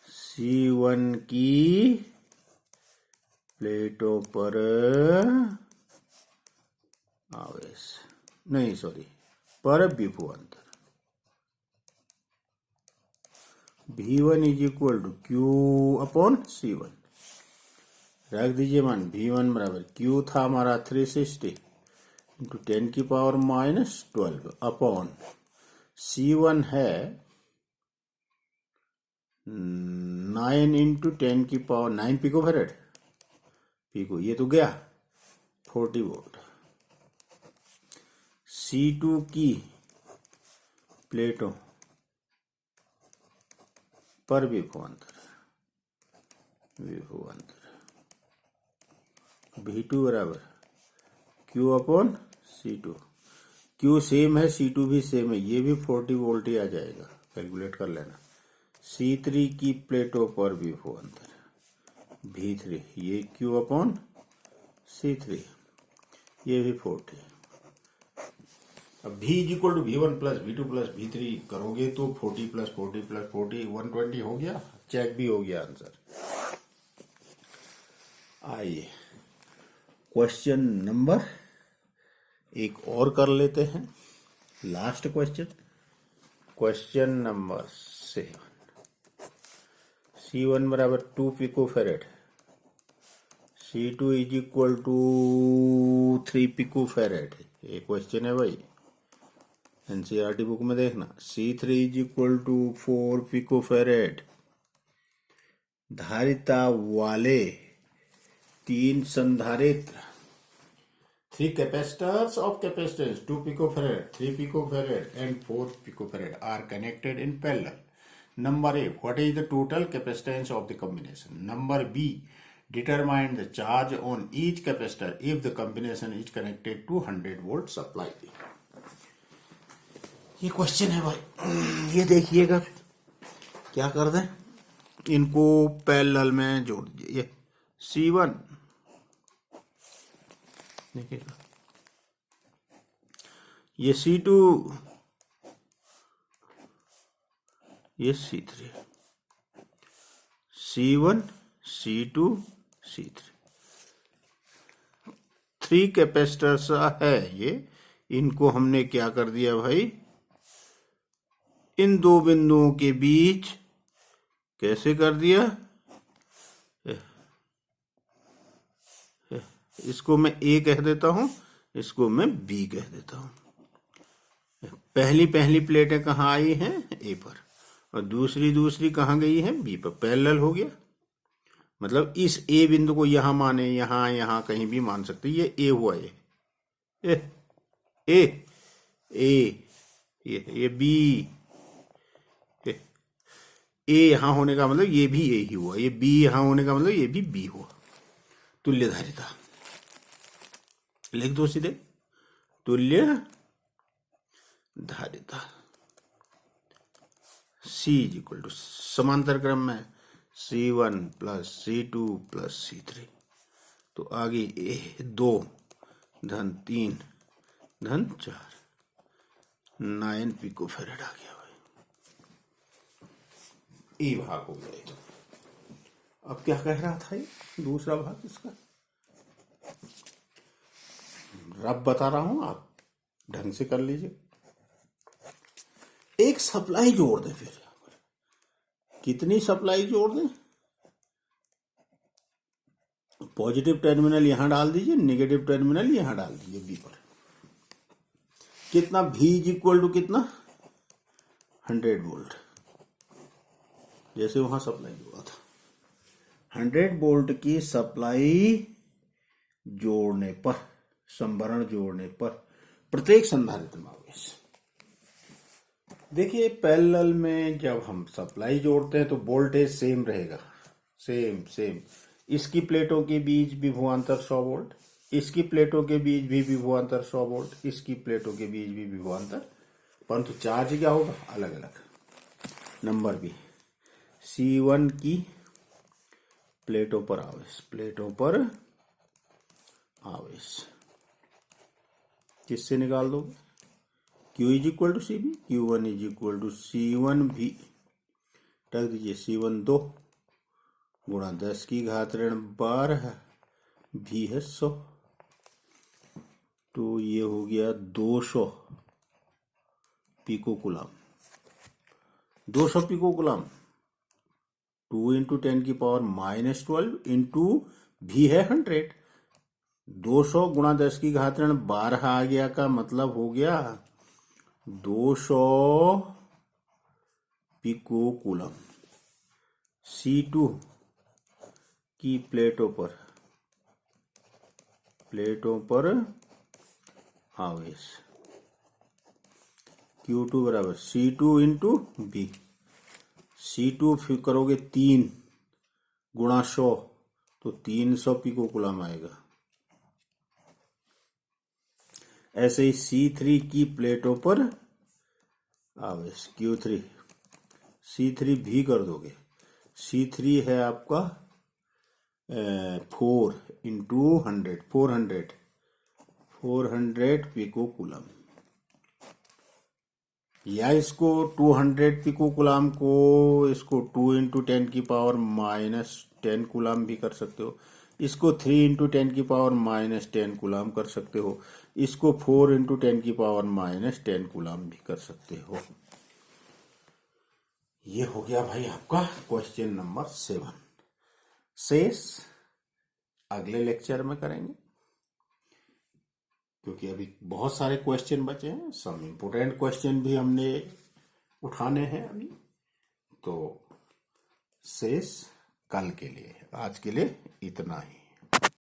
C1 की प्लेटों पर आवेश, नहीं सॉरी, पर विभवांतर V1 is equal to Q upon C1। रख दीजिए मान, V1 बराबर Q था हमारा 360 इंटू 10 की पावर -12 अपॉन C1 है 9 इंटू 10 की पावर 9 पिको फेरेड, पिको ये तो गया 40 वोल्ट। C2 की प्लेटों पर विभवांतर V2 बराबर Q upon C2। Q same है, C2 भी सेम है, ये भी 40 वोल्ट ही आ जाएगा, कैलकुलेट कर लेना। C3 की प्लेटों पर विभवांतर V3, ये Q अपॉन C3, ये भी 40। अब V is equal to V1 plus V2 plus V3 करोगे तो 40 प्लस 40 प्लस 40 120 हो गया। चेक भी हो गया आंसर। आइए क्वेश्चन नंबर एक और कर लेते हैं, last question, question number 7। C1 बराबर 2 picofarad, C2 is equal to 3 picofarad. ये क्वेश्चन है भाई, एनसीईआरटी बुक में देखना। C3 is equal to 4 picofarad. धारिता वाले 3 संधारित्र, 3 capacitors of capacitance 2 picofarad, 3 picofarad and 4 picofarad are connected in parallel. Number A, what is the total capacitance of the combination? Number B, determine the charge on each capacitor if the combination is connected to 100 volt supply. ये question है भाई, ये देखिएगा क्या कर दें, इनको parallel में जोड़ दीजिए। ये C1 देखिएगा, ये C2, ये C3, C1 C2 C3, 3 capacitors है ये। इनको हमने क्या कर दिया भाई, इन दो बिंदुओं के बीच कैसे कर दिया, इसको मैं A कह देता हूं, इसको मैं B कह देता हूं। पहली प्लेटें कहाँ आई हैं? A पर, और दूसरी कहाँ गई है? B पर। पैरेलल हो गया, मतलब इस A बिंदु को यहां माने, यहां कहीं भी मान सकते। ये A हुआ, ये B, A यहां होने का मतलब ये भी A ही हुआ, ये B यहां होने का मतलब ये भी B हुआ। तुल्य धारिता लिख दो सीधे, तुल्य धारिता C इज इक्वल टू, समांतर क्रम में C1 plus C2 plus C3, तो आगे A 2 धन 3 धन 4, 9 पिको फेरेड आ गया भाई। ए भाग हो गया। अब क्या कह रहा था ये दूसरा भाग इसका, रब बता रहा हूं, आप ढंग से कर लीजिए। एक सप्लाई जोड़ दें, फिर कितनी सप्लाई जोड़ दें? पॉजिटिव टर्मिनल यहां डाल दीजिए, नेगेटिव टर्मिनल यहां डाल दीजिए बी पर। कितना? V इज इक्वल टू कितना? 100 वोल्ट, जैसे वहां सप्लाई जोड़ा था। 100 वोल्ट की सप्लाई जोड़ने पर, संभरण जोड़ने पर प्रत्येक संधारित्र में आवेश। देखिए पैरेलल में जब हम सप्लाई जोड़ते हैं तो वोल्टेज सेम रहेगा, सेम। इसकी प्लेटों के बीच विभवांतर 100 वोल्ट, इसकी प्लेटों के बीच भी विभवांतर 100 वोल्ट, इसकी प्लेटों के बीच भी विभवांतर, परंतु चार्ज क्या होगा? अलग अलग। नंबर बी, C1 की प्लेटों पर आवेश, प्लेटों पर आवेश किससे निकाल दोगे? Q is equal to CB, Q1 is equal to C1V, रख दीजिए। C1 2 गुणा 10 की घात ऋण 12, V है 100, तो ये हो गया 200 picocoulomb. 200 picocoulomb 2 into 10 की पावर -12 इंटू V है 100, 200 गुणा 10 की घात ऋण 12 आ गया, का मतलब हो गया 200 पिको कुलम। C2 की प्लेटों पर आवेश, Q2 बराबर C2 इंटू B। C2 फिर करोगे 3 गुणा 100, तो 300 पिको कुलम आएगा। ऐसे ही C3 की प्लेटों पर आवेश, Q3, C3 भी कर दोगे। C3 है आपका 4 इंटू 100, 400 पिको कुलम, या इसको 200 पिको कुलाम को इसको 2 इंटू 10 की पावर -10 कुलाम भी कर सकते हो, इसको 3 इंटू 10 की पावर -10 कुलाम कर सकते हो, इसको 4 इंटू 10 की पावर -10 कुलाम भी कर सकते हो। ये हो गया भाई आपका क्वेश्चन नंबर 7। शेष अगले लेक्चर में करेंगे, क्योंकि अभी बहुत सारे क्वेश्चन बचे हैं, सब इम्पोर्टेंट क्वेश्चन भी हमने उठाने हैं अभी, तो शेष कल के लिए, आज के लिए इतना ही।